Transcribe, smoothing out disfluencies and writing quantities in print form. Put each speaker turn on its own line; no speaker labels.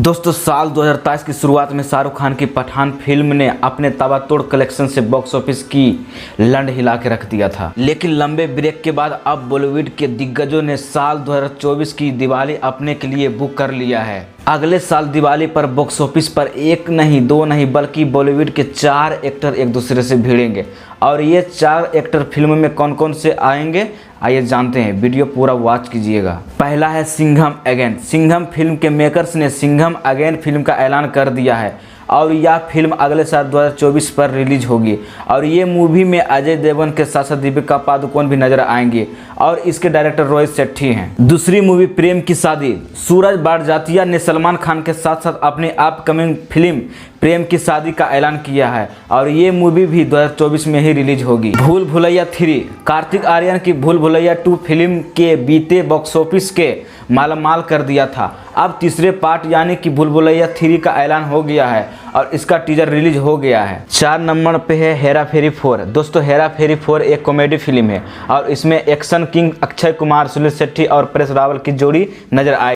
दोस्तों साल 2023 की शुरुआत में शाहरुख खान की पठान फिल्म ने अपने ताबड़तोड़ कलेक्शन से बॉक्स ऑफिस की लंड हिला के रख दिया था। लेकिन लंबे ब्रेक के बाद अब बॉलीवुड के दिग्गजों ने साल 2024 की दिवाली अपने के लिए बुक कर लिया है। अगले साल दिवाली पर बॉक्स ऑफिस पर एक नहीं दो नहीं बल्कि बॉलीवुड के 4 एक्टर एक दूसरे से भिड़ेंगे। और ये 4 एक्टर फिल्म में कौन कौन से आएंगे आइए जानते हैं, वीडियो पूरा वॉच कीजिएगा। पहला है सिंघम अगेन। सिंघम फिल्म के मेकर्स ने सिंघम अगेन फिल्म का ऐलान कर दिया है और यह फिल्म अगले साल 2024 पर रिलीज होगी। और ये मूवी में अजय देवगन के साथ साथ दीपिका पादुकोण भी नजर आएंगे और इसके डायरेक्टर रोहित शेट्टी हैं। दूसरी मूवी प्रेम की शादी। सूरज बड़जात्या ने सलमान खान के साथ साथ अपनी अपकमिंग फिल्म प्रेम की शादी का ऐलान किया है और ये मूवी भी 2024 में ही रिलीज होगी। भूल भुलैया 3। कार्तिक आर्यन की भूल भुलैया 2 फिल्म के बीते बॉक्स ऑफिस के मालामाल कर दिया था। अब तीसरे पार्ट यानी कि भूल भुलैया 3 का ऐलान हो गया है और इसका टीजर रिलीज हो गया है। 4 नंबर पे है हेरा फेरी 4। दोस्तों हेरा फेरी 4 एक कॉमेडी फिल्म है और इसमें एक्शन किंग अक्षय कुमार, सुनील शेट्टी और परेश रावल की जोड़ी नजर आएगी।